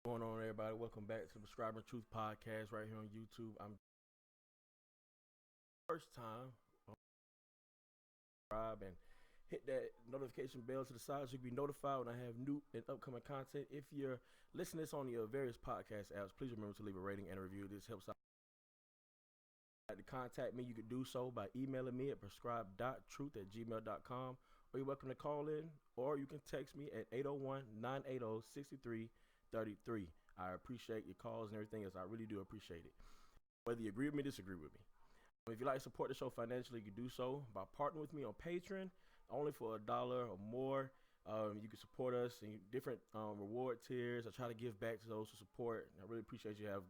Going on, everybody? Welcome back to the Prescribing Truth podcast right here on YouTube. I'm first time subscribe and hit that notification bell to the side so you can be notified when I have new and upcoming content. If you're listening to this on your various podcast apps, please remember to leave a rating and a review. This helps out. To contact me, you can do so by emailing me at prescribe.truth@gmail.com, or you're welcome to call in, or you can text me at 801-980-6333. I appreciate your calls and everything else. I really do appreciate it. Whether you agree with me, disagree with me. If you'd like to support the show financially, you can do so by partnering with me on Patreon, only for $1 or more. You can support us in different reward tiers. I try to give back to those who support. I really appreciate you have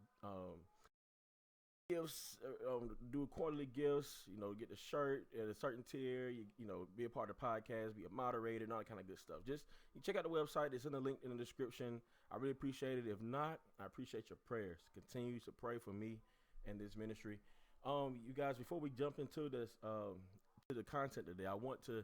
gifts, do quarterly gifts, get the shirt at a certain tier, be a part of the podcast, be a moderator, and all that kind of good stuff. Just you check out the website. It's in the link in the description. I really appreciate it. If not, I appreciate your prayers. Continue to pray for me and this ministry. You guys, before we jump into this, to the content today, I want to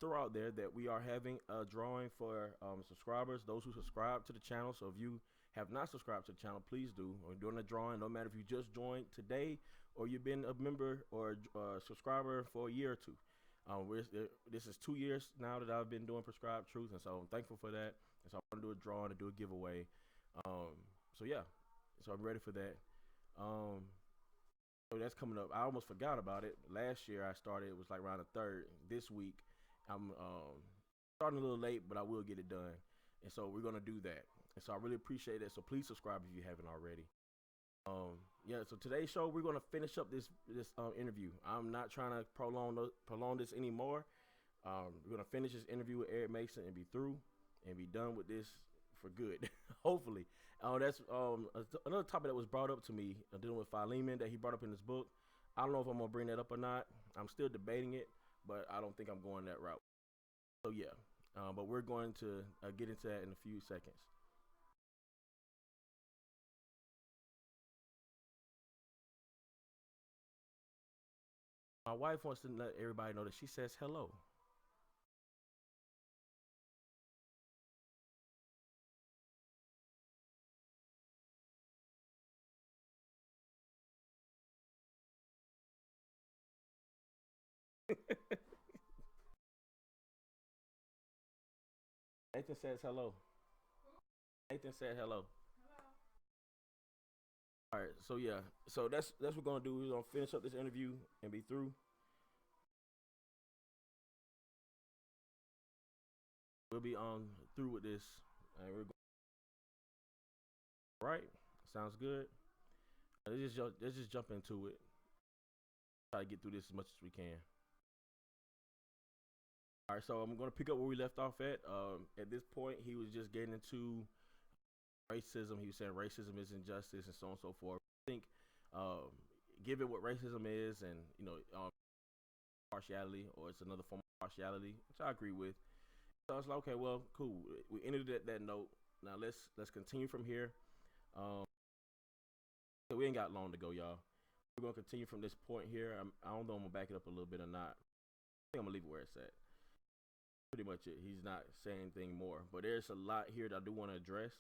throw out there that we are having a drawing for subscribers, those who subscribe to the channel. So if you have not subscribed to the channel, please do. We're doing a drawing, no matter if you just joined today or you've been a member or a subscriber for a year or two. This is 2 years now that I've been doing Prescribed Truth, and so I'm thankful for that. And so I want to do a drawing and do a giveaway. So yeah, so I'm ready for that. So that's coming up. I almost forgot about it. Last year I started, it was like around the 3rd. This week I'm starting a little late, but I will get it done. And so we're going to do that. And so I really appreciate it. So please subscribe if you haven't already. Yeah, so today's show, we're going to finish up this interview. I'm not trying to prolong this anymore. We're going to finish this interview with Eric Mason and be through and be done with this for good, hopefully. That's another topic that was brought up to me, dealing with Philemon, that he brought up in his book. I don't know if I'm going to bring that up or not. I'm still debating it, but I don't think I'm going that route. So yeah, but we're going to get into that in a few seconds. My wife wants to let everybody know that she says hello. Nathan says hello. Nathan said hello. All right, so yeah, so that's what we're gonna do. We're gonna finish up this interview and be through. We'll be on through with this, and we're going right. Sounds good. Let's just jump into it. Try to get through this as much as we can. All right, so I'm gonna pick up where we left off at. At this point, he was just getting into racism. He was saying racism is injustice and so on and so forth. I think, um, given what racism is, and partiality, or it's another form of partiality, which I agree with. So I was like, okay, well, cool. We ended that note. Now let's continue from here. Um, so we ain't got long to go, y'all. We're gonna continue from this point here. I don't know if I'm gonna back it up a little bit or not. I think I'm gonna leave it where it's at. Pretty much it. He's not saying anything more, but there's a lot here that I do want to address,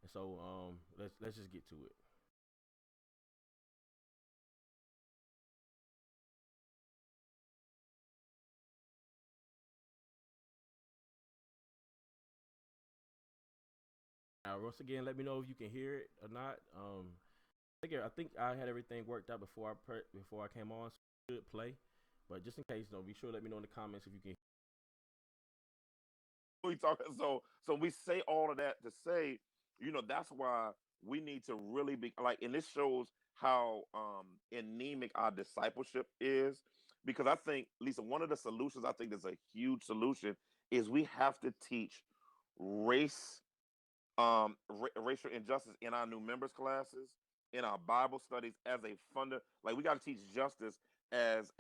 and so let's just get to it. Now, once again, let me know if you can hear it or not. I think I had everything worked out before I came on, so it should play. But just in case, be sure to let me know in the comments if you can. We talk so we say all of that to say, that's why we need to really be like, and this shows how anemic our discipleship is, because I think, Lisa, one of the solutions, I think is a huge solution, is we have to teach race, racial injustice in our new members classes, in our Bible studies, as a like we got to teach justice as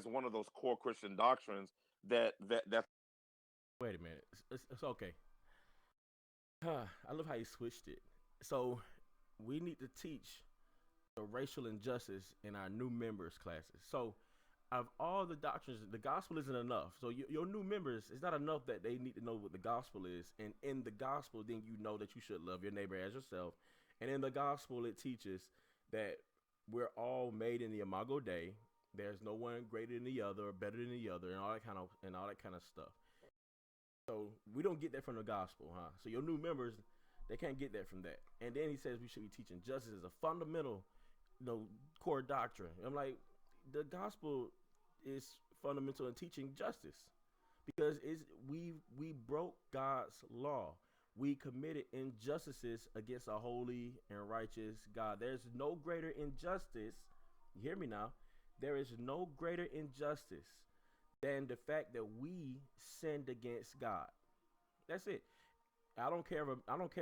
one of those core Christian doctrines that. Wait a minute. It's okay. I love how you switched it. So we need to teach the racial injustice in our new members classes. So of all the doctrines, the gospel isn't enough. So your new members, it's not enough that they need to know what the gospel is. And in the gospel, then you know that you should love your neighbor as yourself. And in the gospel, it teaches that we're all made in the imago Dei. There's no one greater than the other or better than the other, and all that kind of stuff. So we don't get that from the gospel, huh? So your new members, they can't get that from that. And then he says we should be teaching justice as a fundamental, core doctrine. I'm like, the gospel is fundamental in teaching justice because we broke God's law. We committed injustices against a holy and righteous God. There's no greater injustice. You hear me now? There is no greater injustice than the fact that we sinned against God. That's it. I don't care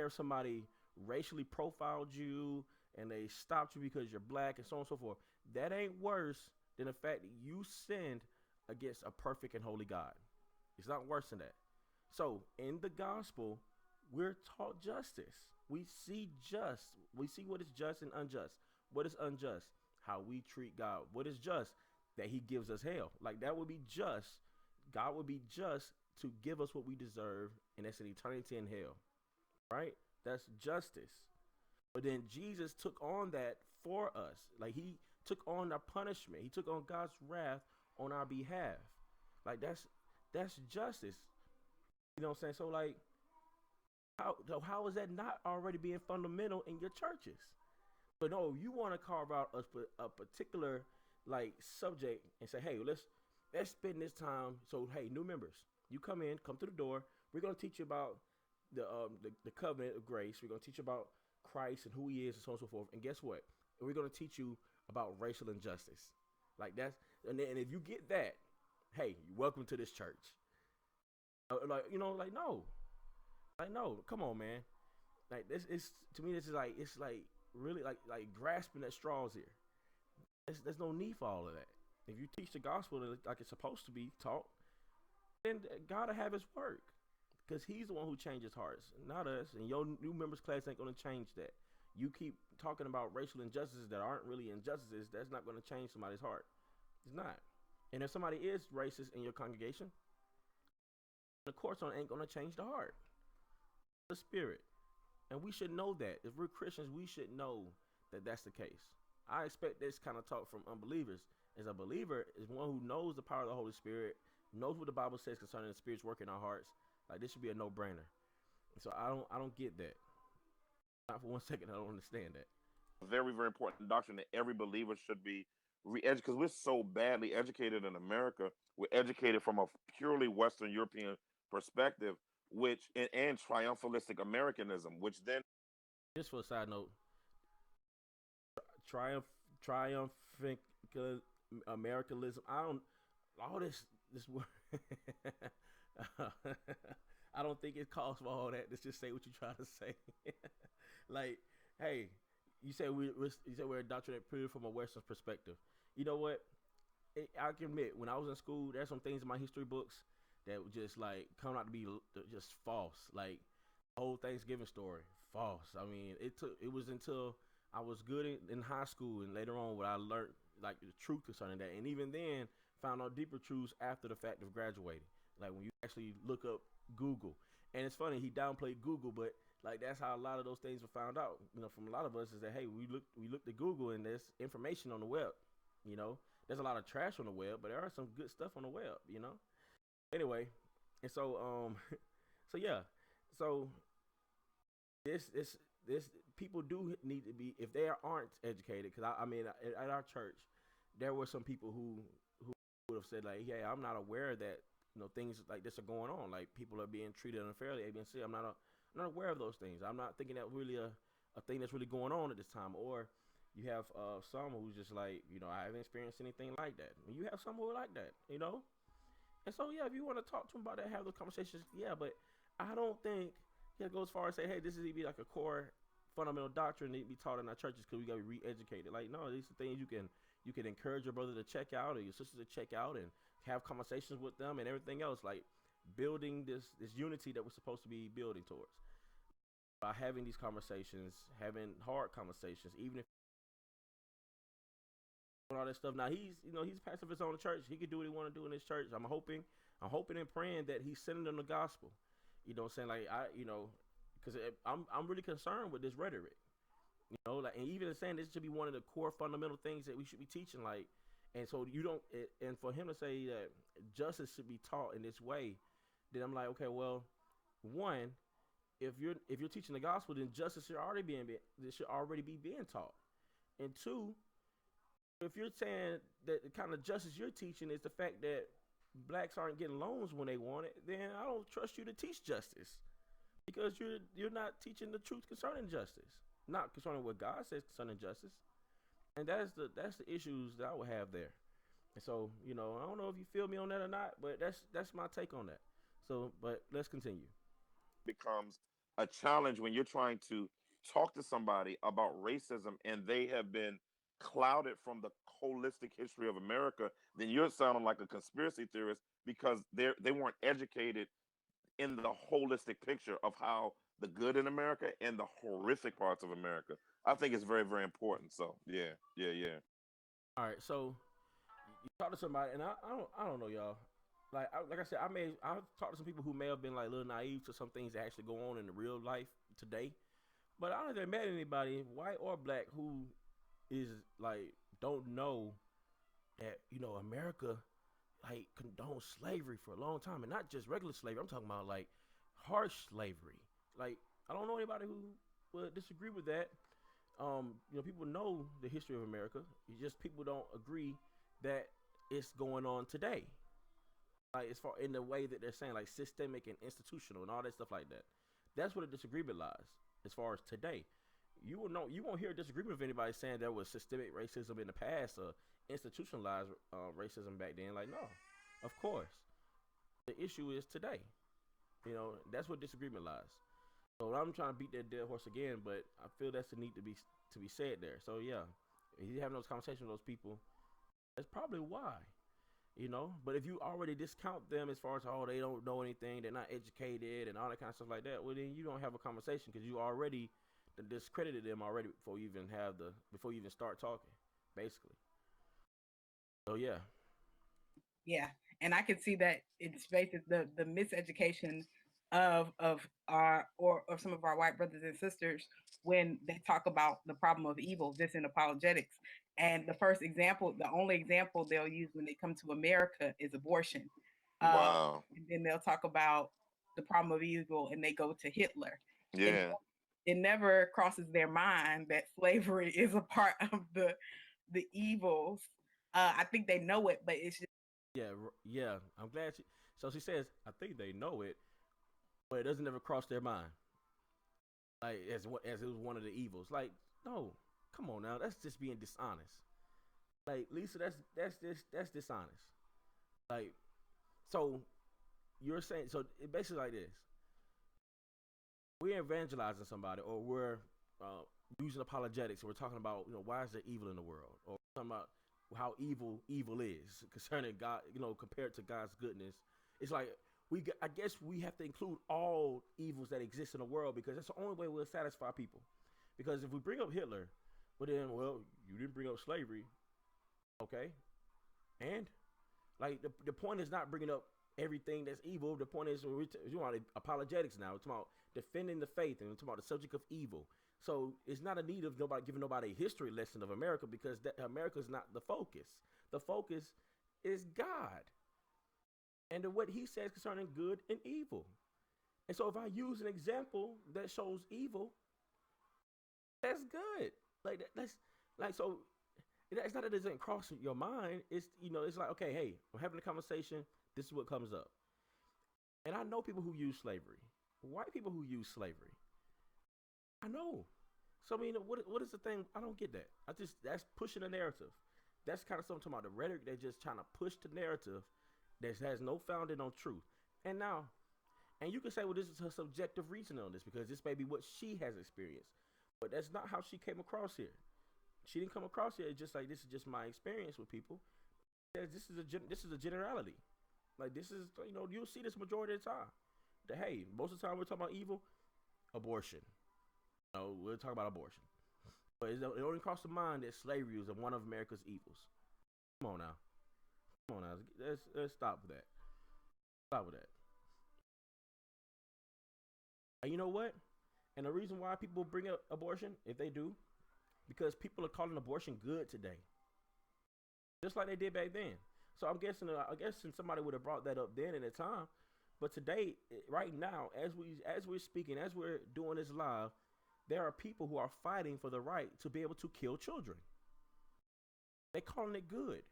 if somebody racially profiled you and they stopped you because you're black and so on and so forth. That ain't worse than the fact that you sinned against a perfect and holy God. It's not worse than that. So in the gospel, we're taught justice. We see what is just and unjust. What is unjust? How we treat God. What is just? That he gives us hell. Like, that would be just. God would be just to give us what we deserve, and that's an eternity in hell. Right? That's justice. But then Jesus took on that for us. Like, he took on our punishment. He took on God's wrath on our behalf. Like, that's justice. You know what I'm saying? So, like, how is that not already being fundamental in your churches? But no, you want to carve out a particular subject and say, hey, let's spend this time. So hey, new members, you come through the door. We're gonna teach you about the covenant of grace. We're gonna teach you about Christ and who he is and so on and so forth. And guess what? We're gonna teach you about racial injustice. Like that's and if you get that, hey, welcome to this church. No, come on, man. Like this is to me. This is it's really like grasping at straws here. There's no need for all of that. If you teach the gospel like it's supposed to be taught, then God will have his work, because he's the one who changes hearts, not us. And your new members class ain't gonna change that. You keep talking about racial injustices that aren't really injustices. That's not gonna change somebody's heart. It's not. And if somebody is racist in your congregation, the courts ain't gonna change the heart, the spirit. And we should know that. If we're Christians, we should know that that's the case. I expect this kind of talk from unbelievers. As a believer is one who knows the power of the Holy Spirit, knows what the Bible says concerning the Spirit's work in our hearts. Like, this should be a no-brainer. And so I don't get that. Not for 1 second. I don't understand that. Very, very important doctrine that every believer should be re-educated, because we're so badly educated in America. We're educated from a purely Western European perspective, which and triumphalistic Americanism, which then, just for a side note, triumphant Americanism. I don't all this word. I don't think it calls for all that. Let's just say what you try to say. Like, hey, you say we're a doctrine that pure from a Western perspective. You know what? I can admit, when I was in school, there's some things in my history books that would just come out to be just false. Like, the whole Thanksgiving story, false. I mean, it was until I was good in high school and later on when I learned the truth concerning that, and even then found out deeper truths after the fact of graduating. Like, when you actually look up Google, and it's funny, he downplayed Google, but that's how a lot of those things were found out. From a lot of us, is that, hey, we looked at Google and there's information on the web. There's a lot of trash on the web, but there are some good stuff on the web. Anyway, and so so yeah, so this people do need to be, if they aren't educated, because I mean at our church there were some people who would have said hey, I'm not aware that things like this are going on, like people are being treated unfairly, ABC. I'm not aware of those things. I'm not thinking that really a thing that's really going on at this time. Or you have someone who's just I haven't experienced anything like that. And you have someone who like that, And so yeah, if you want to talk to them about that, have those conversations, yeah. But I don't think it goes as far as say, hey, this is be like a core fundamental doctrine that need to be taught in our churches because we got to be re-educated. Like, no, these are things you can encourage your brother to check out or your sister to check out and have conversations with them and everything else, like building this unity that we're supposed to be building towards by having these conversations, having hard conversations, even if and all that stuff. Now he's pastor of his own church. He can do what he want to do in his church. I'm hoping and praying that he's sending them the gospel. You know what I'm saying? Like because I'm really concerned with this rhetoric. You know, like, and even saying this should be one of the core fundamental things that we should be teaching. Like, and so you don't, and for him to say that justice should be taught in this way, then I'm like, okay, well, one, if you're teaching the gospel, then justice should already be being taught. And two, if you're saying that the kind of justice you're teaching is the fact that blacks aren't getting loans when they want it, then I don't trust you to teach justice, because you're not teaching the truth concerning justice, not concerning what God says concerning justice. And that's the issues that I would have there. And so, I don't know if you feel me on that or not, but that's my take on that. So, but let's continue. Becomes a challenge when you're trying to talk to somebody about racism and they have been clouded from the holistic history of America, then you're sounding like a conspiracy theorist because they weren't educated in the holistic picture of how the good in America and the horrific parts of America. I think it's very, very important. So yeah, yeah, yeah. All right, so you talk to somebody, and I don't know, y'all. Like I said, I've talked to some people who may have been like a little naive to some things that actually go on in the real life today. But I don't think met anybody, white or black, who is like don't know that America like condoned slavery for a long time, and not just regular slavery. I'm talking about like harsh slavery. Like, I don't know anybody who would disagree with that. People know the history of America. It's just people don't agree that it's going on today. Like, as far in the way that they're saying, like systemic and institutional and all that stuff like that. That's where the disagreement lies. As far as today, you won't hear a disagreement of anybody saying there was systemic racism in the past or institutionalized racism back then. Like, no, of course. The issue is today. That's where disagreement lies. So I'm trying to beat that dead horse again, but I feel that's the need to be said there. So yeah, if you having those conversations with those people, that's probably why. But if you already discount them as far as, oh, they don't know anything, they're not educated and all that kind of stuff like that, well, then you don't have a conversation, because you already discredited them already before you even start talking, basically. So yeah. Yeah, and I can see that it's basically the miseducation of our or of some of our white brothers and sisters when they talk about the problem of evil, this in apologetics. And the only example they'll use when they come to America is abortion. Wow. And then they'll talk about the problem of evil, and they go to Hitler. And Yeah. it never crosses their mind that slavery is a part of the evils. I think they know it, but it's just Yeah. I'm glad so she says, I think they know it, but it doesn't ever cross their mind. Like, as it was one of the evils. Like, no, come on now, that's just being dishonest. Like, Lisa, that's dishonest. Like, so you're saying, so it basically like this: we're evangelizing somebody, or we're using apologetics, or we're talking about why is there evil in the world, or we're talking about how evil is concerning God, compared to God's goodness. It's like I guess we have to include all evils that exist in the world, because that's the only way we'll satisfy people. Because if we bring up Hitler, but then, well, you didn't bring up slavery, okay? And like the point is not bringing up everything that's evil. The point is you want apologetics now. We're talking about defending the faith, and we're talking about the subject of evil. So it's not a need of giving nobody a history lesson of America, because America is not the focus. The focus is God and what He says concerning good and evil. And so if I use an example that shows evil, that's good. Like that's like so. It's not that it doesn't cross your mind. It's like, okay, hey, we're having a conversation. This is what comes up. And I know people who use slavery, white people who use slavery. I know. So I mean, what is the thing? I don't get that. That's pushing a narrative. That's kind of something about the rhetoric. They're just trying to push the narrative that has no founding on truth. And you can say, well, this is her subjective reasoning on this, because this may be what she has experienced, but that's not how she came across here. She didn't come across here just like, this is just my experience with people. This is a generality. Like, this is, you'll see this majority of the time. That, hey, most of the time we're talking about evil, abortion. We'll talk about abortion. But it only crossed the mind that slavery was one of America's evils. Come on now. Come on now. Let's stop with that. Stop with that. And you know what? And the reason why people bring up abortion, if they do, because people are calling abortion good today, just like they did back then. So I'm guessing, somebody would have brought that up then in the time, but today, right now, as we're speaking, as we're doing this live, there are people who are fighting for the right to be able to kill children. They're calling it good.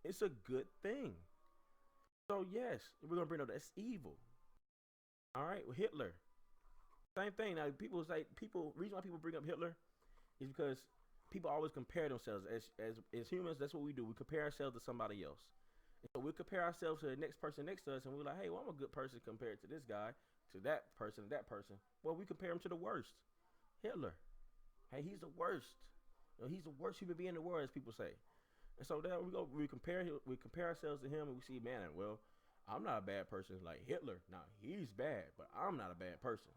It's a good thing. So yes, we're gonna bring up that's evil. All right, well, Hitler, same thing. Now reason why people bring up Hitler is because people always compare themselves as humans. That's what we do. We compare ourselves to somebody else. And so we compare ourselves to the next person next to us, and we're like, hey, well, I'm a good person compared to this guy, to that person, that person. Well, we compare him to the worst. Hitler. Hey, he's the worst. He's the worst human being in the world, as people say. And so there we go. We compare ourselves to him, and we see, man, well, I'm not a bad person like Hitler. Now he's bad, but I'm not a bad person.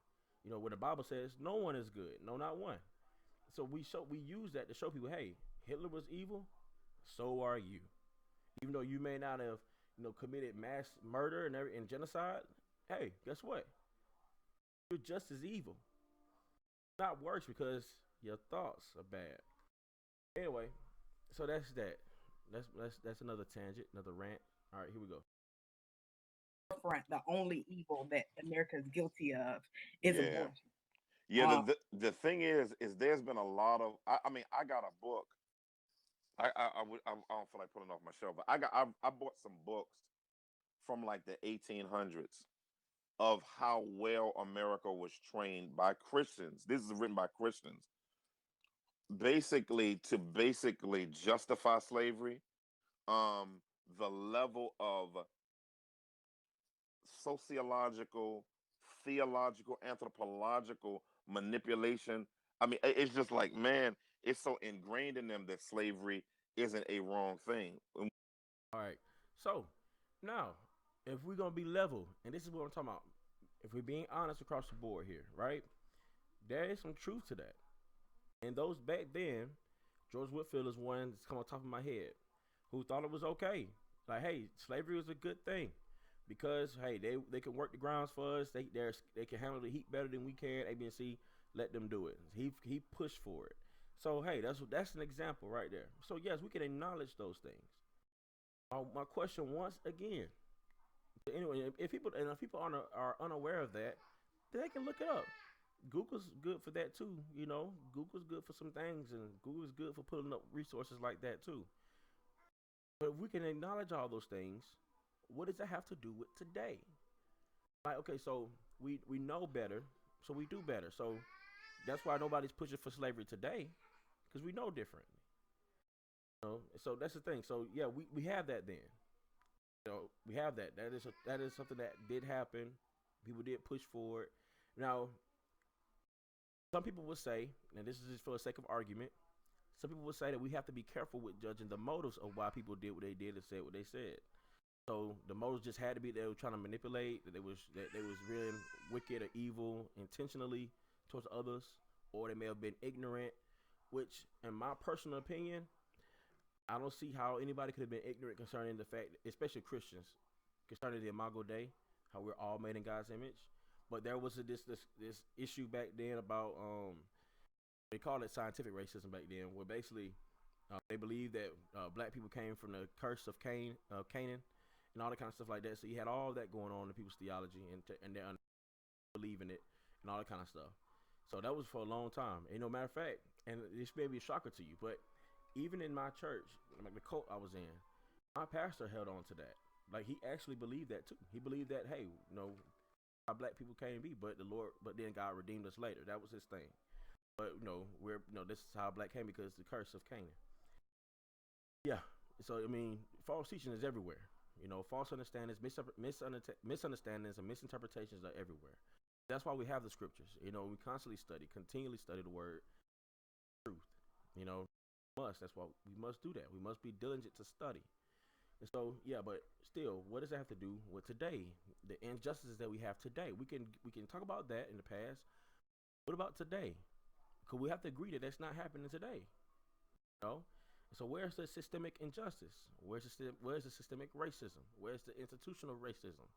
When the Bible says no one is good, no, not one. So we use that to show people, hey, Hitler was evil, so are you. Even though you may not have, committed mass murder and genocide, hey, guess what? You're just as evil. Not worse because your thoughts are bad. Anyway, so that's that. That's another tangent, another rant. All right, here we go. The only evil that America is guilty of is abortion. Yeah. The thing is there's been a lot of. I mean, I got a book. I don't feel like putting it off my shelf, but I bought some books from like the 1800s of how well America was trained by Christians. This is written by Christians, basically to justify slavery. The level of sociological, theological, anthropological manipulation. I mean, it's just like, man, it's so ingrained in them that slavery isn't a wrong thing. All right. So now, if we're gonna be level, and this is what I'm talking about, if we're being honest across the board here, right? There is some truth to that. And those back then, George Whitefield is one that's come on top of my head, who thought it was okay. Like, hey, slavery was a good thing because hey, they can work the grounds for us. They can handle the heat better than we can. A, B, and C, let them do it. He pushed for it. So hey, that's an example right there. So yes, we can acknowledge those things. My question once again, anyway, if people are unaware of that, they can look it up. Google's good for that too. Google's good for some things, and Google's good for pulling up resources like that too. But if we can acknowledge all those things, what does that have to do with today? Like, okay, so we know better, so we do better. So that's why nobody's pushing for slavery today, because we know different. So that's the thing. So yeah, we have that then. We have that. That is something that did happen. People did push for it. Now, some people would say, and this is just for the sake of argument, some people would say that we have to be careful with judging the motives of why people did what they did and said what they said. So the motives just had to be they were trying to manipulate, that they was really wicked or evil intentionally towards others, or they may have been ignorant. Which, in my personal opinion, I don't see how anybody could have been ignorant concerning the fact, especially Christians, concerning the Imago Dei, how we're all made in God's image. But there was this issue back then about they called it scientific racism back then, where basically they believed that black people came from the curse of Canaan, and all that kind of stuff like that. So you had all that going on in people's theology and their believing it and all that kind of stuff. So that was for a long time. And no matter of fact, and this may be a shocker to you, but even in my church, like the cult I was in, my pastor held on to that. Like, he actually believed that too. He believed that, hey, how black people can't be, but then God redeemed us later. That was his thing. But this is how black came, because the curse of Canaan. Yeah. So I mean, false teaching is everywhere. False understandings, misunderstandings, and misinterpretations are everywhere. That's why we have the scriptures. We continually study the word truth. That's why we must do that. We must be diligent to study. And so, yeah, but still, what does that have to do with today? The injustices that we have today. We can talk about that in the past. What about today? Because we have to agree that that's not happening today. You know? So where's the systemic injustice? Where's the systemic racism? Where's the institutional racism?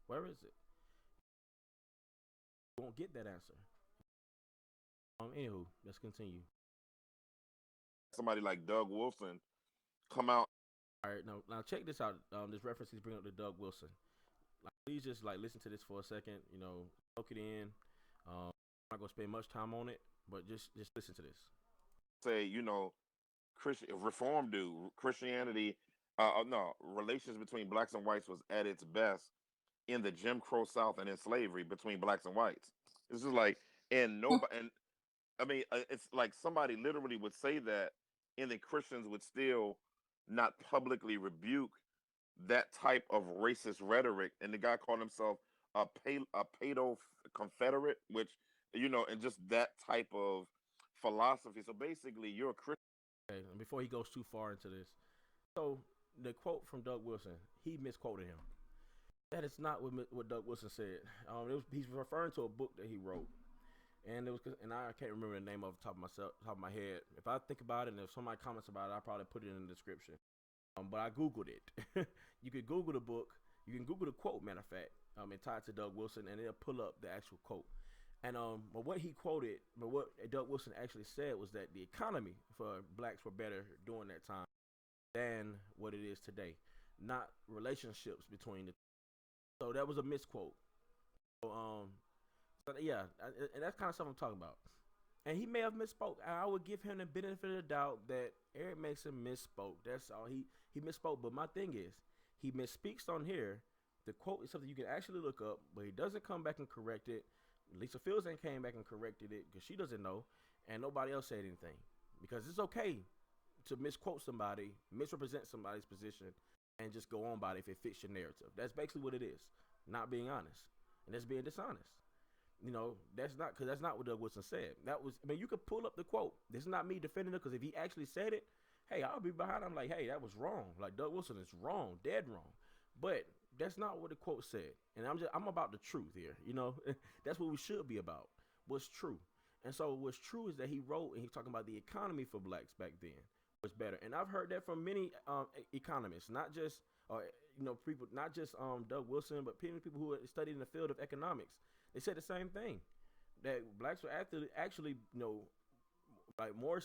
Where is it? We won't get that answer. Anywho, let's continue. Somebody like Doug Wilson come out. All right, now check this out. This reference he's bringing up to Doug Wilson. Like, please just like listen to this for a second. You know, soak it in. I'm not gonna spend much time on it, but just listen to this. Say, you know, Christian reform dude, Christianity, no, relations between blacks and whites was at its best in the Jim Crow South and in slavery between blacks and whites. This is like, and nobody, and I mean, it's like somebody literally would say that, and the Christians would still not publicly rebuke that type of racist rhetoric. And the guy called himself a paedo confederate, which, you know, and just that type of philosophy. So basically, you're a Christian. Okay, and before he goes too far into this, so the quote from Doug Wilson, he misquoted him. That is not what Doug Wilson said. He's referring to a book that he wrote, and I can't remember the name off the top of my head. If I think about it, and if somebody comments about it, I'll probably put it in the description. But I googled it. You can Google the book. You can Google the quote. Matter of fact, and tie it to Doug Wilson, and it'll pull up the actual quote. And but what he quoted, but what Doug Wilson actually said was that the economy for blacks were better during that time than what it is today, not relationships between the. So that was a misquote. So yeah, and that's kind of stuff I'm talking about. And he may have misspoke. I would give him the benefit of the doubt that Eric Mason misspoke. That's all. He misspoke. But my thing is, he misspeaks on here. The quote is something you can actually look up, but he doesn't come back and correct it. Lisa Fields ain't came back and corrected it because she doesn't know, and nobody else said anything. Because it's okay to misquote somebody, misrepresent somebody's position, and just go on about it if it fits your narrative. That's basically what it is. Not being honest, and that's being dishonest. You know, that's not what Doug Wilson said. You could pull up the quote. This is not me defending it, because if he actually said it, hey, I'll be behind him like, hey, that was wrong. Like, Doug Wilson is wrong, dead wrong. But that's not what the quote said. And I'm about the truth here. You know, that's what we should be about. What's true. And so what's true is that he wrote, and he's talking about the economy for blacks back then was better. And I've heard that from many economists, not just people, not just Doug Wilson, but people who are studied in the field of economics. They said the same thing, that blacks were actually, like more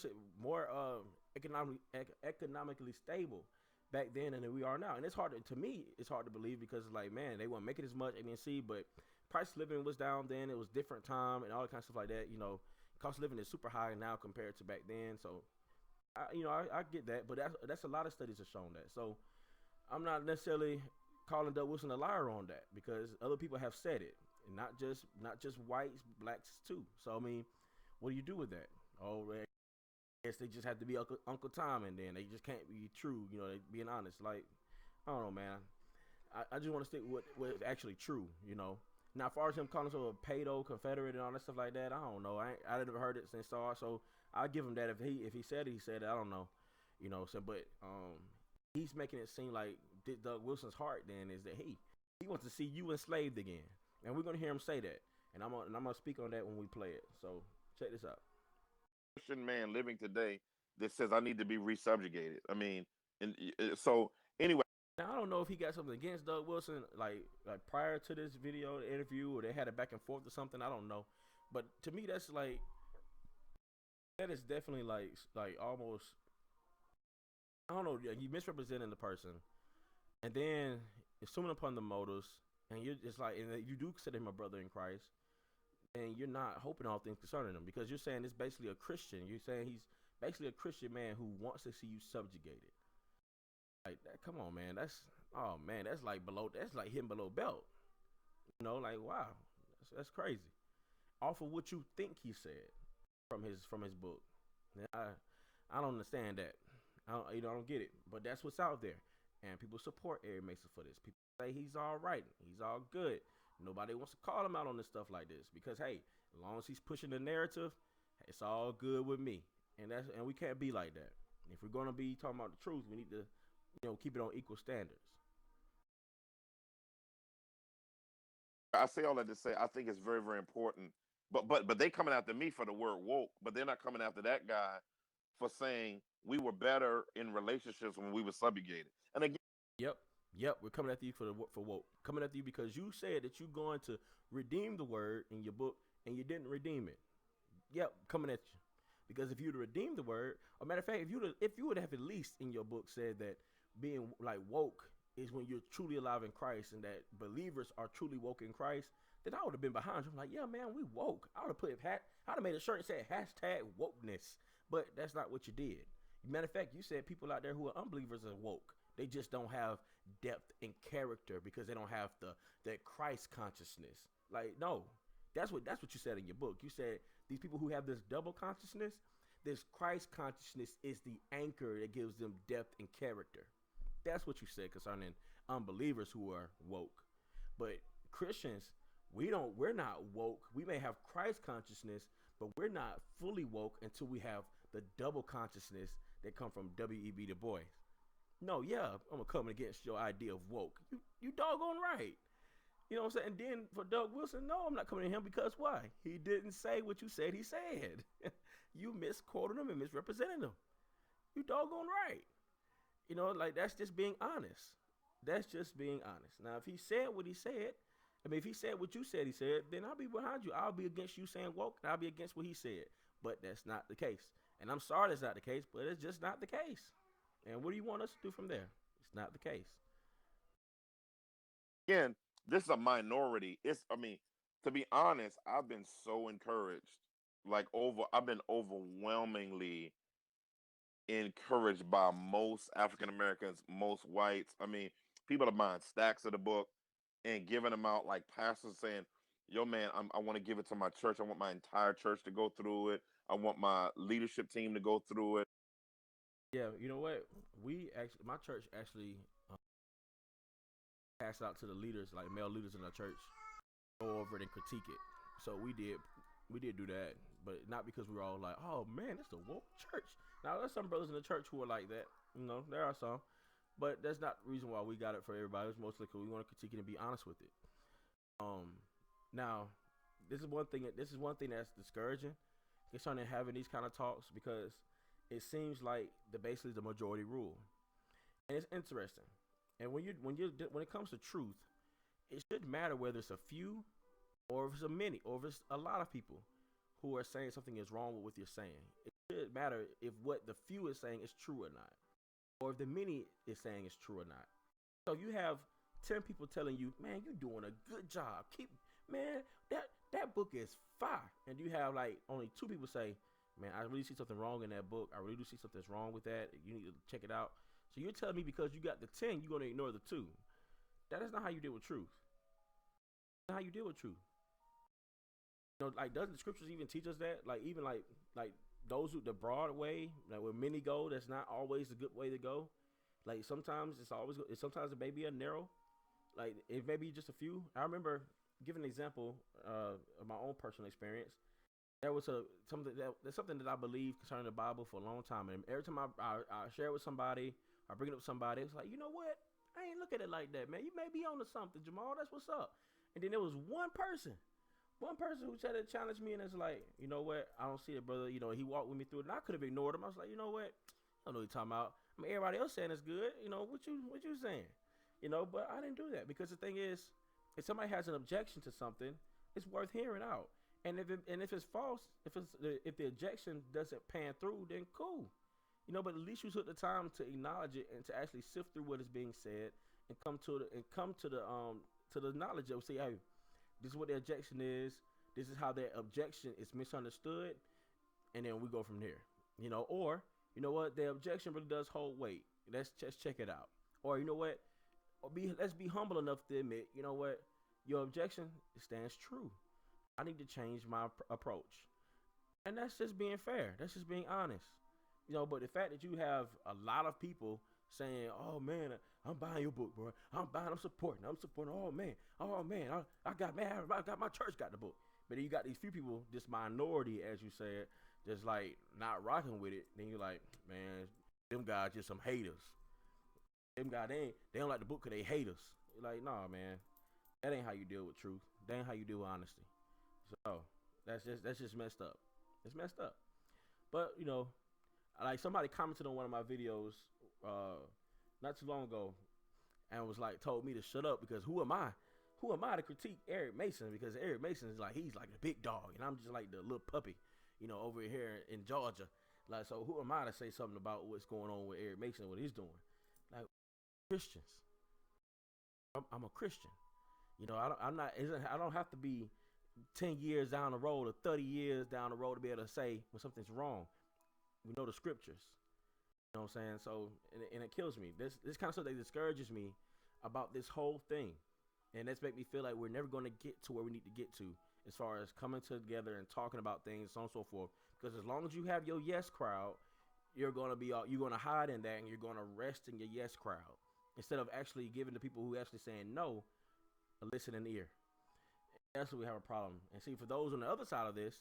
economically stable back then than we are now. And it's to me, it's hard to believe, because like, man, they weren't making as much A&C, but price of living was down then. It was different time and all that kind of stuff like that. You know, cost of living is super high now compared to back then. So, I get that, but that's a lot of studies have shown that. So I'm not necessarily calling Doug Wilson a liar on that, because other people have said it. And not just whites, blacks too. So I mean, what do you do with that? Oh, I guess they just have to be Uncle Tom, and then they just can't be true. You know, being honest. Like, I don't know, man. I just want to stick with what's actually true. You know. Now, as far as him calling himself a pedo confederate and all that stuff like that, I don't know. I never heard it since saw it, so I'll give him that. If he said it, he said it. I don't know. You know. So, but he's making it seem like Doug Wilson's heart then is that he wants to see you enslaved again. And we're gonna hear him say that, and I'm gonna speak on that when we play it. So check this out. Christian man living today that says I need to be resubjugated. I mean, and so anyway. Now I don't know if he got something against Doug Wilson, like prior to this video interview, or they had it back and forth or something. I don't know, but to me that is definitely like almost, I don't know. You misrepresenting the person, and then assuming upon the motives. And you're just like, and you do consider him a brother in Christ, and you're not hoping all things concerning him, because you're saying it's basically a Christian. You're saying he's basically a Christian man who wants to see you subjugated. Like that, come on, man. That's like hitting below belt. You know, like wow, that's crazy. Off of what you think he said from his book. I don't understand that. I don't get it. But that's what's out there, and people support Eric Mason for this. People say he's all right, he's all good. Nobody wants to call him out on this stuff like this, because hey, as long as he's pushing the narrative, it's all good with me. And we can't be like that. If we're gonna be talking about the truth, we need to, keep it on equal standards. I say all that to say I think it's very, very important But they coming after me for the word woke, but they're not coming after that guy for saying we were better in relationships when we were subjugated. And again, Yep. Yep. We're coming after you for woke. Coming after you because you said that you're going to redeem the word in your book and you didn't redeem it. Yep. Coming at you. Because if you'd redeemed the word, or matter of fact, if you would have at least in your book said that being like woke is when you're truly alive in Christ and that believers are truly woke in Christ, then I would have been behind you. I'm like, yeah, man, we woke. I would have I'd have made a shirt and said hashtag wokeness. But that's not what you did. Matter of fact, you said people out there who are unbelievers are woke. They just don't have depth and character because they don't have that Christ consciousness. Like, no, that's what you said in your book. You said these people who have this double consciousness, this Christ consciousness is the anchor that gives them depth and character. That's what you said concerning unbelievers who are woke. But Christians, we're not woke. We may have Christ consciousness, but we're not fully woke until we have the double consciousness that come from W.E.B. Du Bois. No, yeah, I'm gonna come against your idea of woke. You doggone right. You know what I'm saying? And then for Doug Wilson, no, I'm not coming to him because why? He didn't say what you said he said. You misquoted him and misrepresented him. You doggone right. You know, like that's just being honest. That's just being honest. Now, if he said what he said, I mean, if he said what you said he said, then I'll be behind you. I'll be against you saying woke, and I'll be against what he said. But that's not the case. And I'm sorry that's not the case, but it's just not the case. And what do you want us to do from there? It's not the case. again, this is a minority. I mean, to be honest, I've been so encouraged. I've been overwhelmingly encouraged by most African Americans, most whites. I mean, people are buying stacks of the book and giving them out like pastors saying, "Yo, man, I want to give it to my church. I want my entire church to go through it. I want my leadership team to go through it." Yeah, you know what? My church actually passed out to the leaders, like male leaders in our church, go over it and critique it. So we did do that, but not because we were all like, oh man, it's a woke church. Now there's some brothers in the church who are like that. You know, there are some, but that's not the reason why we got it for everybody. It's mostly because we want to critique it and be honest with it. Now this is one thing. This is one thing that's discouraging concerning having these kind of talks because it seems like basically the majority rule, and it's interesting. And when it comes to truth, it shouldn't matter whether it's a few or if it's a many or if it's a lot of people who are saying something is wrong with what you're saying. It should matter if what the few is saying is true or not, or if the many is saying is true or not. So if you have 10 people telling you, man, you're doing a good job. Man, that book is fire. And you have like only 2 people say, man, I really see something wrong in that book. I really do see something's wrong with that. You need to check it out. So you're telling me because you got the 10, you're going to ignore the 2. That is not how you deal with truth. That's not how you deal with truth. You know, like doesn't the scriptures even teach us that? Like even like those who the broad way, like where many go, that's not always the good way to go. Like sometimes sometimes it may be a narrow. Like it may be just a few. I remember giving an example of my own personal experience. There was something that I believe concerning the Bible for a long time, and every time I share it with somebody, I bring it up with somebody, it's like, you know what? I ain't look at it like that, man. You may be on to something, Jamal. That's what's up. And then there was one person who tried to challenge me, and it's like, you know what? I don't see it, brother. You know, he walked with me through it, and I could have ignored him. I was like, you know what? I don't know what you're talking about. I mean, everybody else saying it's good. You know, what you saying? You know, but I didn't do that because the thing is, if somebody has an objection to something, it's worth hearing out. And if it's false, if the objection doesn't pan through, then cool. You know, but at least you took the time to acknowledge it and to actually sift through what is being said and come to the knowledge of say, hey, this is what the objection is. This is how their objection is misunderstood, and then we go from there. You know, or you know what, the objection really does hold weight. Let's just check it out. Or you know what, let's be humble enough to admit, you know what, your objection stands true. I need to change my approach, and that's just being fair. That's just being honest. You know, but the fact that you have a lot of people saying, "Oh man, I'm buying your book, bro. I'm supporting. Oh man, I got my church got the book." But then you got these few people, this minority, as you said, just like not rocking with it. Then you're like, man, them guys just some haters. Them guys, they don't like the book because they hate us. You're like, nah, man, that ain't how you deal with truth. That ain't how you deal with honesty. So That's just messed up. It's messed up. But like somebody commented on one of my videos not too long ago, and was like told me to shut up because who am I? Who am I to critique Eric Mason? Because Eric Mason is like he's like the big dog, and I'm just like the little puppy, over here in Georgia. Like, so who am I to say something about what's going on with Eric Mason and what he's doing? Like Christians, I'm a Christian. I'm not. I don't have to be 10 years down the road or 30 years down the road to be able to say when something's wrong. We know the scriptures. You know what I'm saying? So, and it kills me. This kind of stuff that discourages me about this whole thing. And that's make me feel like we're never going to get to where we need to get to as far as coming together and talking about things, so on and so forth. Because as long as you have your yes crowd, you're going to hide in that and you're going to rest in your yes crowd instead of actually giving the people who actually saying no a listening ear. That's what we have a problem. And see, for those on the other side of this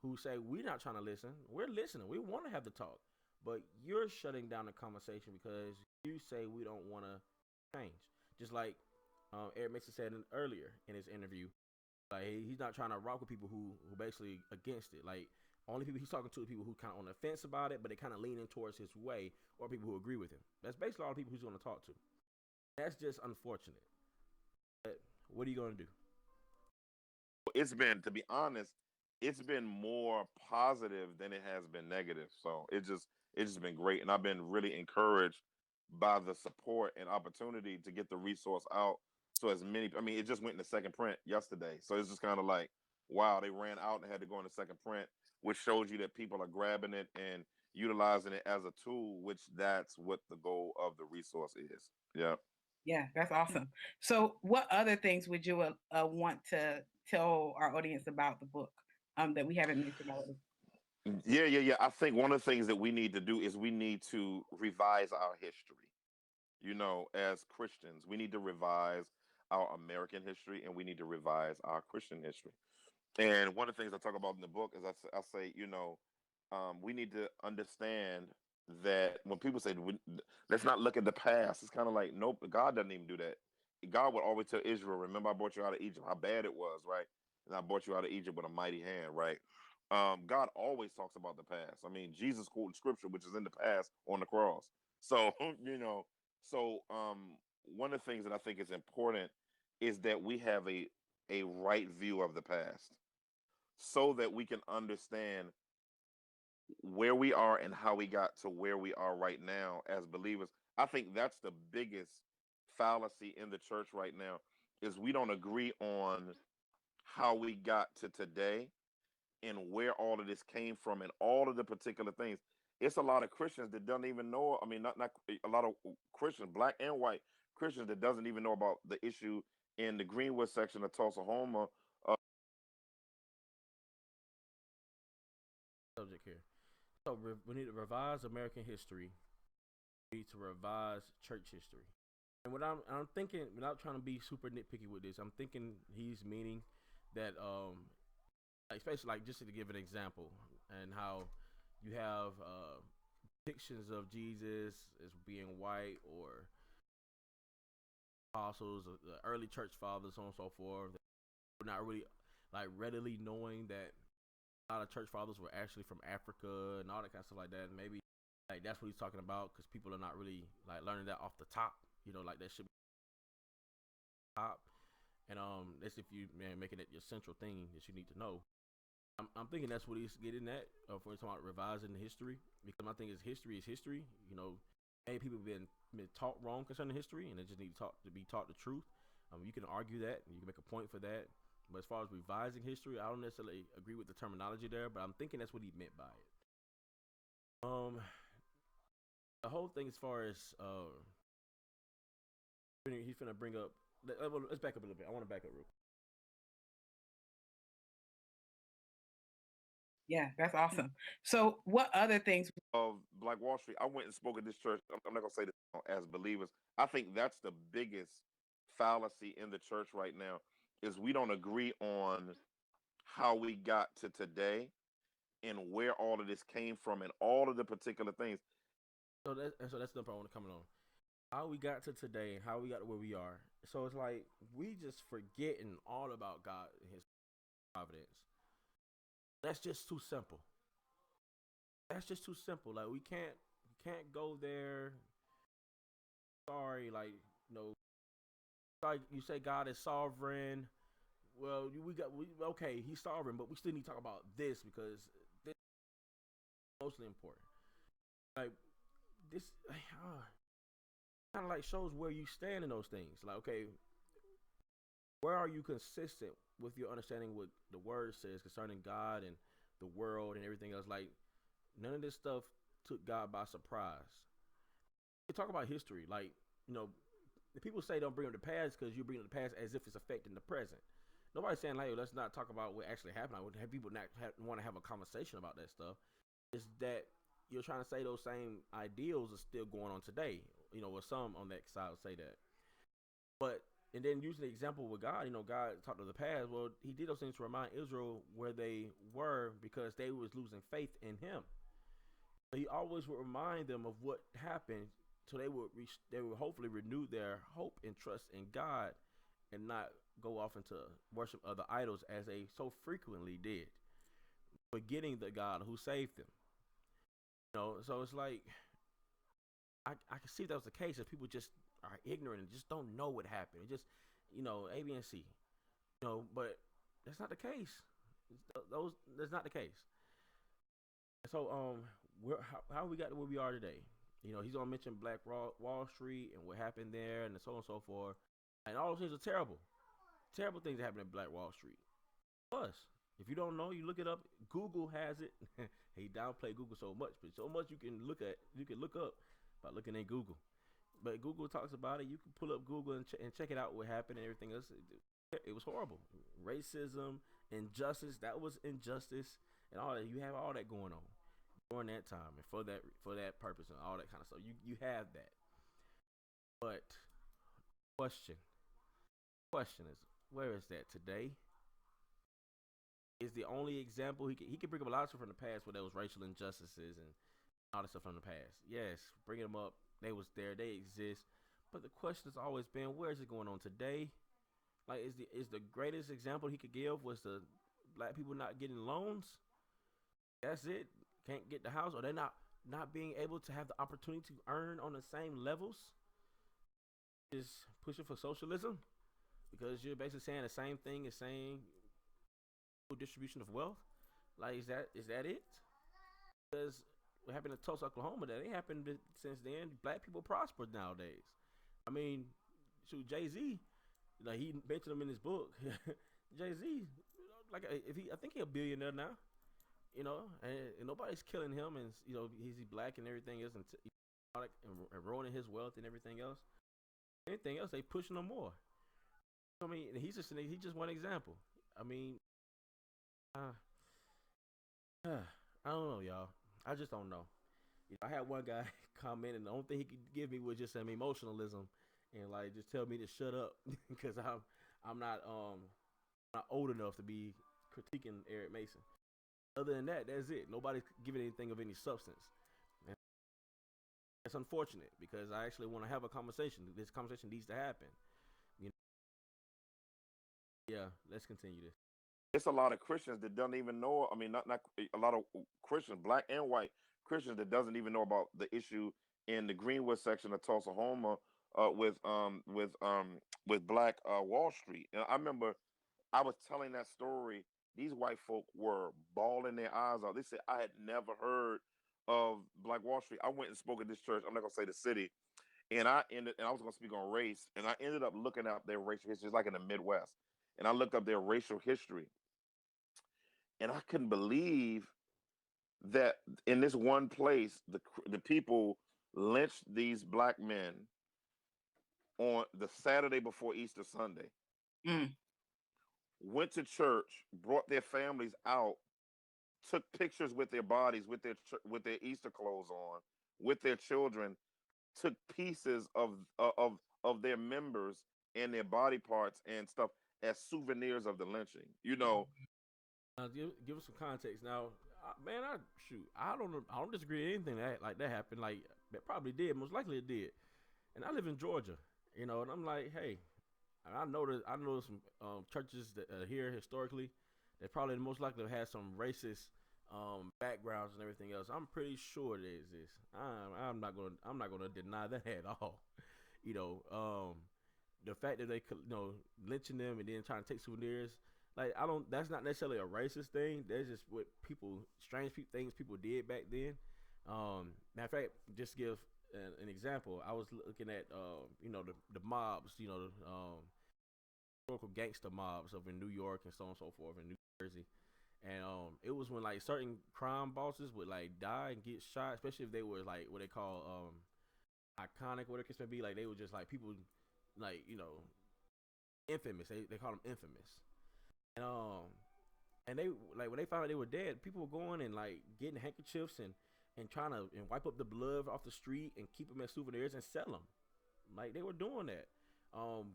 who say we're not trying to listen, we're listening. We want to have the talk, but you're shutting down the conversation because you say we don't want to change. Just like Eric Mason said earlier in his interview, like he's not trying to rock with people who basically against it. Like only people he's talking to are people who kind of on the fence about it, but they kind of leaning towards his way, or people who agree with him. That's basically all the people he's going to talk to. That's just unfortunate. But what are you going to do? It's been, to be honest, it's been more positive than it has been negative. So it's just been great, and I've been really encouraged by the support and opportunity to get the resource out. So as many, I mean, it just went in the second print yesterday. So it's just kind of like, wow, they ran out and had to go in the second print, which shows you that people are grabbing it and utilizing it as a tool, which that's what the goal of the resource is. Yeah. Yeah, that's awesome. So, what other things would you want to tell our audience about the book that we haven't mentioned already? Yeah. I think one of the things that we need to do is we need to revise our history. As Christians, we need to revise our American history and we need to revise our Christian history. And one of the things I talk about in the book is I say, we need to understand that when people say, let's not look at the past, it's kind of like, nope, God doesn't even do that. God would always tell Israel, remember, I brought you out of Egypt, how bad it was, right? And I brought you out of Egypt with a mighty hand, right? God always talks about the past. I mean, Jesus quoted scripture, which is in the past on the cross. So, so one of the things that I think is important is that we have a right view of the past so that we can understand where we are and how we got to where we are right now as believers. I think that's the biggest fallacy in the church right now is we don't agree on how we got to today and where all of this came from and all of the particular things. It's a lot of Christians that don't even know. I mean, not a lot of Christians, black and white Christians, that doesn't even know about the issue in the Greenwood section of Tulsa, Oklahoma. Subject here. So we need to revise American history. We need to revise church history. And what I'm thinking, without trying to be super nitpicky with this, I'm thinking he's meaning that especially like just to give an example and how you have depictions of Jesus as being white or apostles, or the early church fathers, so on and so forth. We're not really like readily knowing that a lot of church fathers were actually from Africa and all that kind of stuff like that. And maybe like that's what he's talking about because people are not really like learning that off the top. Like that should be top. And that's if you making it your central thing that you need to know. I'm thinking that's what he's getting at for talking about revising history, because my thing is history is history. Many people have been taught wrong concerning history, and they just need to be taught the truth. You can argue that, and you can make a point for that. But as far as revising history, I don't necessarily agree with the terminology there, but I'm thinking that's what he meant by it. The whole thing as far as he's gonna bring up. Let's back up a little bit. I want to back up real quick. Yeah, that's awesome. So, what other things of Black Wall Street, I went and spoke at this church. I'm not going to say this as believers. I think that's the biggest fallacy in the church right now is we don't agree on how we got to today and where all of this came from and all of the particular things. So that's the part I want to comment on. How we got to today and how we got to where we are. So it's like we just forgetting all about God and His providence. That's just too simple. That's just too simple. Like we can't go there. Sorry, like like you say God is sovereign. Well, okay, he's sovereign, but we still need to talk about this because this is mostly important. Like this kind of like shows where you stand in those things. Like, okay, where are you consistent with your understanding what the word says concerning God and the world and everything else? Like, none of this stuff took God by surprise. We talk about history, like, you know, the people say don't bring up the past because you bring up the past as if it's affecting the present. Nobody's saying like, let's not talk about what actually happened. I would have people not want to have a conversation about that stuff. It's that you're trying to say those same ideals are still going on today. You know, or some on that side would say that. But and then using the example with God, God talked of the past. Well, He did those things to remind Israel where they were because they was losing faith in Him. So He always would remind them of what happened, so they would hopefully renew their hope and trust in God, and not go off into worship other idols as they so frequently did, forgetting the God who saved them. So it's like I can see if that was the case if people just are ignorant and just don't know what happened. It just A, B, and C. But that's not the case. That's not the case. So how we got to where we are today? He's gonna mention Black Wall Street and what happened there and so on and so forth. And all those things are terrible. Terrible things that happen at Black Wall Street. Plus, if you don't know, you look it up. Google has it. He downplayed Google so much, but so much you can look up by looking in Google. But Google talks about it. You can pull up Google and check it out what happened and everything else. It was horrible. Racism, injustice. That was injustice and all that. You have all that going on during that time and for that purpose and all that kind of stuff. You have that. But question question is, where is that today? Is the only example he could bring up a lot of stuff from the past where there was racial injustices and all that stuff from the past. Yes, bring them up. They was there. They exist. But the question has always been, where is it going on today? Like, is the greatest example he could give was the black people not getting loans? That's it. Can't get the house, or they're not being able to have the opportunity to earn on the same levels. Is pushing for socialism because you're basically saying the same thing as saying distribution of wealth. Like, is that it? Because what happened in Tulsa, Oklahoma, that ain't happened since then. Black people prospered nowadays. I mean, shoot, Jay-Z, like he mentioned him in his book. Jay-Z, like I think he's a billionaire now. And nobody's killing him, and he's black and everything else, and ruining his wealth and everything else. Anything else, they pushing him more. I mean, he's just one example. I mean, I don't know, y'all. I just don't know. I had one guy comment, and the only thing he could give me was just some emotionalism, and like just tell me to shut up because I'm not old enough to be critiquing Eric Mason. Other than that, that's it. Nobody's giving anything of any substance. And it's unfortunate because I actually want to have a conversation. This conversation needs to happen. Yeah, let's continue this. It's a lot of Christians that don't even know. I mean, not a lot of Christians, black and white Christians, that doesn't even know about the issue in the Greenwood section of Tulsa, Oklahoma, with Black Wall Street. And I remember I was telling that story. These white folk were bawling their eyes out. They said I had never heard of Black Wall Street. I went and spoke at this church. I'm not gonna say the city, and I was gonna speak on race, and I ended up looking up their racial history. It's like in the Midwest, and I looked up their racial history, and I couldn't believe that in this one place, the people lynched these black men on the Saturday before Easter Sunday. Mm. Went to church, brought their families out, took pictures with their bodies, with their Easter clothes on, with their children, took pieces of their members and their body parts and stuff as souvenirs of the lynching. Give us some context now, man. I don't disagree with anything that happened. Like, it probably did. Most likely it did. And I live in Georgia, and I'm like, hey, I know some churches that are here historically They probably most likely have some racist backgrounds and everything else. I'm pretty sure they exist. I'm not gonna deny that at all. You know, the fact that they could, lynching them and then trying to take souvenirs. Like I don't. That's not necessarily a racist thing. That's just what things people did back then. Matter of fact, just to give an example, I was looking at the mobs, historical gangster mobs over in New York and so on and so forth in New Jersey. And it was when like certain crime bosses would like die and get shot, especially if they were like what they call iconic, whatever it may be. Like they were just like people, like infamous. They call them infamous. And they like when they found out they were dead, people were going and like getting handkerchiefs and trying to wipe up the blood off the street and keep them as souvenirs and sell them. Like they were doing that.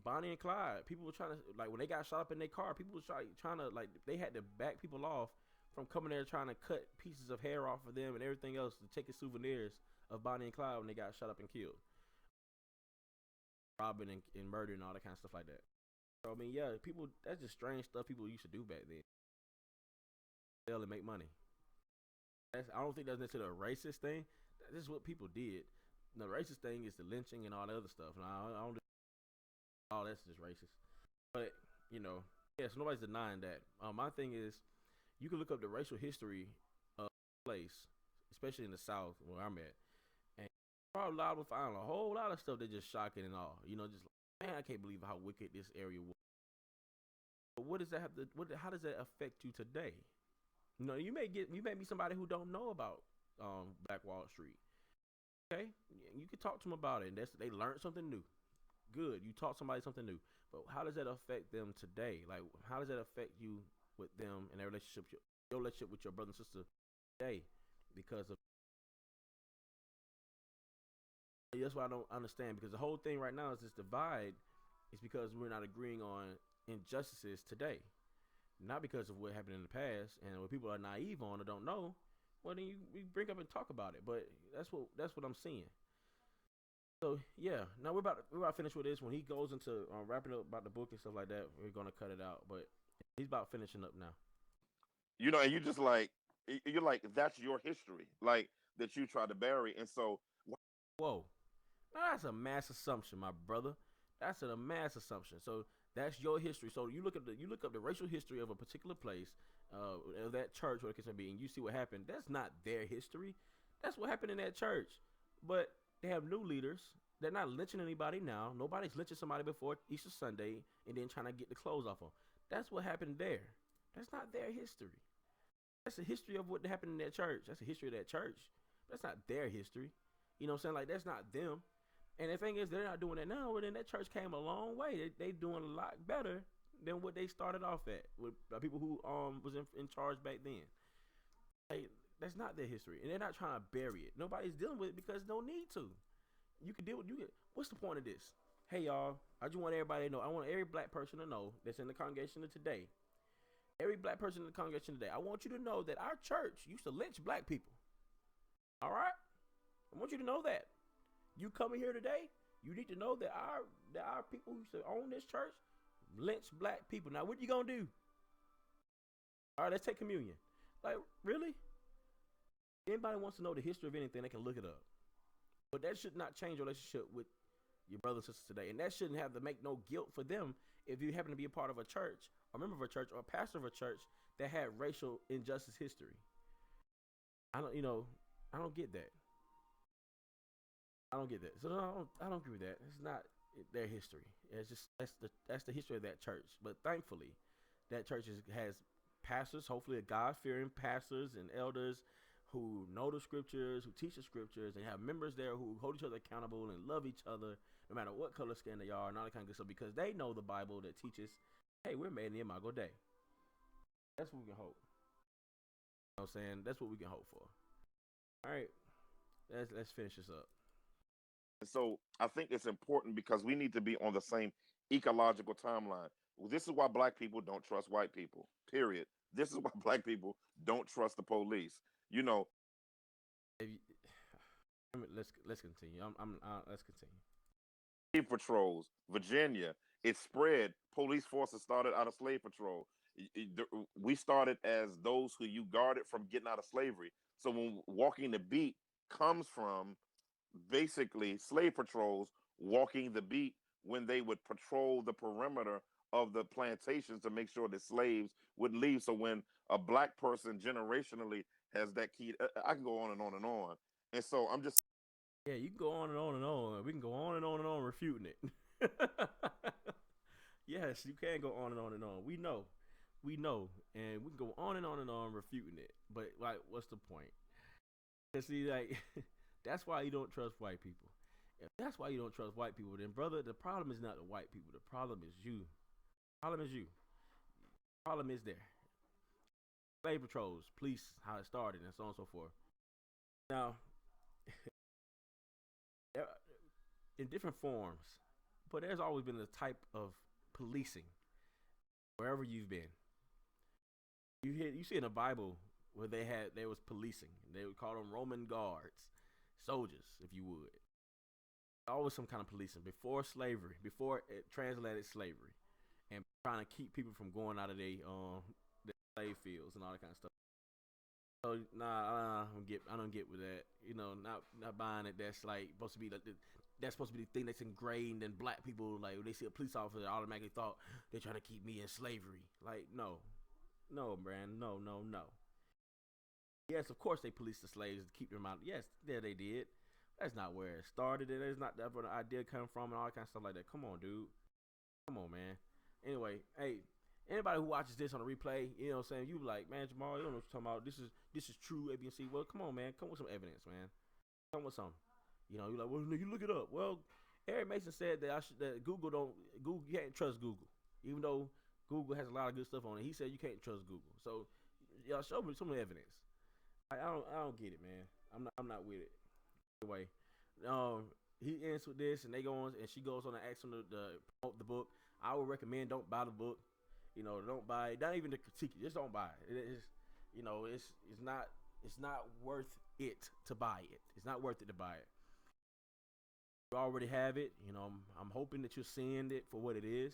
Bonnie and Clyde, people were trying to like when they got shot up in their car, people were trying to like they had to back people off from coming there trying to cut pieces of hair off of them and everything else to take as souvenirs of Bonnie and Clyde when they got shot up and killed, robbing and murder and all that kind of stuff like that. So I mean, yeah, people that's just strange stuff people used to do back then. Sell and make money. I don't think that's necessarily a racist thing. This is what people did. The racist thing is the lynching and all the other stuff. And I don't. Oh, that's just racist. But yes, nobody's denying that. My thing is, you can look up the racial history of the place, especially in the South where I'm at, and probably liable to find a whole lot of stuff that's just shocking and all. Just like, man, I can't believe how wicked this area was. But what does that have to? How does that affect you today? You may be somebody who don't know about Black Wall Street. Okay, you can talk to them about it, and they learned something new. Good, you taught somebody something new. But how does that affect them today? Like, how does that affect you with them and their relationship, your relationship with your brother and sister today? Because of that's what I don't understand. Because the whole thing right now is this divide is because we're not agreeing on injustices today. Not because of what happened in the past, and when people are naive on or don't know, well then we bring up and talk about it. But that's what I'm seeing. So yeah, now we're about to finish with this. When he goes into wrapping up about the book and stuff like that, we're gonna cut it out. But he's about finishing up now. And you just like you're like that's your history, like that you try to bury, and so Whoa, now that's a mass assumption, my brother. That's a mass assumption. So that's your history. So you look up the racial history of a particular place, of that church, what it can be, and you see what happened. That's not their history. That's what happened in that church. But they have new leaders. They're not lynching anybody now. Nobody's lynching somebody before Easter Sunday and then trying to get the clothes off them. That's what happened there. That's not their history. That's the history of what happened in that church. That's the history of that church. That's not their history. You know what I'm saying? Like, that's not them. And the thing is, they're not doing that now. Well, then that church came a long way. They doing a lot better than what they started off at with people who was in charge back then. Like, that's not their history, and they're not trying to bury it. Nobody's dealing with it because no need to. You can deal with What's the point of this? Hey y'all, I just want everybody to know. I want every black person to know that's in the congregation today. Every black person in the congregation today. I want you to know that our church used to lynch black people. All right, I want you to know that. You coming here today, you need to know that our people who used to own this church lynch black people. Now, what you gonna do? All right, let's take communion. Like, really? Anybody wants to know the history of anything, they can look it up. But that should not change your relationship with your brothers and sisters today. And that shouldn't have to make no guilt for them if you happen to be a part of a church, a member of a church, or a pastor of a church that had racial injustice history. I don't get that. I don't get that. So I don't agree with that. It's not their history. It's just that's the history of that church. But thankfully, that church has pastors, hopefully God-fearing pastors and elders who know the scriptures, who teach the scriptures, and have members there who hold each other accountable and love each other no matter what color skin they are and all that kind of good stuff because they know the Bible that teaches, hey, we're made in the imago Dei. That's what we can hope. You know what I'm saying? That's what we can hope for. All right, let's finish this up. so I think it's important because we need to be on the same ecological timeline. This is why black people don't trust white people. Period. This is why black people don't trust the police. You know, If you, let's continue. Let's continue. slave patrols, Virginia, it spread. Police forces started out of slave patrol. We started as those who you guarded from getting out of slavery. So when walking the beat comes from basically slave patrols walking the beat when they would patrol the perimeter of the plantations to make sure the slaves wouldn't leave. So when a black person generationally has that key, I can go on and on and on. And so I'm just Yeah, you can go on and on and on. We can go on and on and on refuting it. Yes, you can go on and on and on. We know, and we can go on and on and on refuting it. But like, what's the point? And see, like, that's why you don't trust white people. If that's why you don't trust white people, then brother, the problem is not the white people. The problem is you. The problem is you. The problem is there. Slave patrols, police, how it started, and so on and so forth. Now, in different forms, but there's always been a type of policing wherever you've been. You see in the Bible where there was policing. They would call them Roman guards, soldiers, if you would. Always some kind of policing before slavery, before it transatlantic slavery, and trying to keep people from going out of their slave fields and all that kind of stuff. So nah, I don't get with that. You know, not buying it. That's like supposed to be like that's supposed to be the thing that's ingrained in black people. Like when they see a police officer, they automatically thought they're trying to keep me in slavery. Like no, man, no. Yes, of course they policed the slaves to keep them out. Yes, there they did. That's not where it started. And that's not where the idea come from and all that kind of stuff like that. Come on, dude. Come on, man. Anyway, hey, anybody who watches this on a replay, you know what I'm saying? You like, man, Jamal, you don't know what you're talking about. This is true, A, B, and C. Well, come on, man. Come with some evidence, man. Come with something. You know, you're like, well, you look it up. Well, Eric Mason said that Google you can't trust Google. Even though Google has a lot of good stuff on it. He said you can't trust Google. So y'all show me some evidence. I don't get it, man. I'm not with it. Anyway, he ends with this, and they go on, and she goes on to ask him to promote the book. I would recommend don't buy the book. You know, don't buy it. Not even to critique it. Just don't buy it. It's, you know, it's not worth it to buy it. It's not worth it to buy it. You already have it. You know, I'm hoping that you're seeing it for what it is,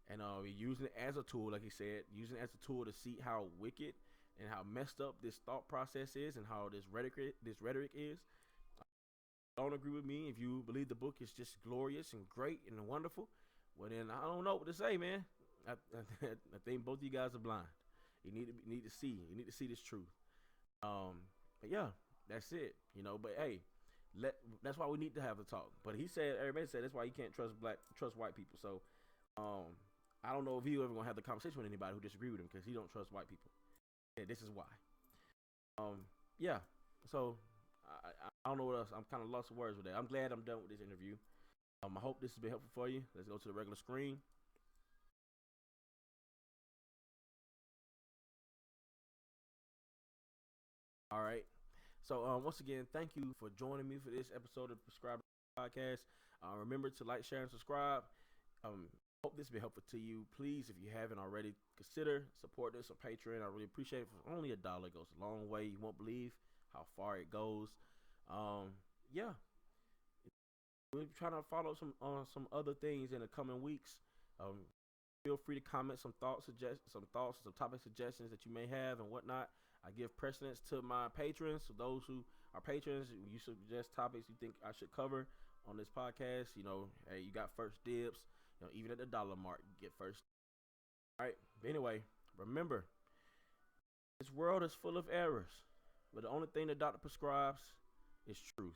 and you're using it as a tool, like he said, using it as a tool to see how wicked and how messed up this thought process is, and how this rhetoric is. Don't agree with me. If you believe the book is just glorious and great and wonderful, well then I don't know what to say, man. I think both of you guys are blind. You need to see. You need to see this truth. But yeah, that's it. You know. But hey, that's why we need to have the talk. But everybody said that's why you can't trust white people. So, I don't know if you ever gonna have the conversation with anybody who disagree with him because he don't trust white people. Yeah, this is why. Yeah. So I don't know what else. I'm kind of lost of words with that. I'm glad I'm done with this interview. I hope this has been helpful for you. Let's go to the regular screen. All right. So once again, thank you for joining me for this episode of the Prescribed Podcast. Remember to like, share, and subscribe. Hope this has been helpful to you. Please, if you haven't already, consider supporting us on Patreon. I really appreciate it. For only $1 goes a long way. You won't believe how far it goes. Yeah, we're trying to follow some other things in the coming weeks. Feel free to comment some thoughts, some topic suggestions that you may have and whatnot. I give precedence to my patrons. So those who are patrons, you suggest topics you think I should cover on this podcast. You know, hey, you got first dibs. You know, even at the dollar mark, you get first. All right. But anyway, remember, this world is full of errors, but the only thing the doctor prescribes is truth.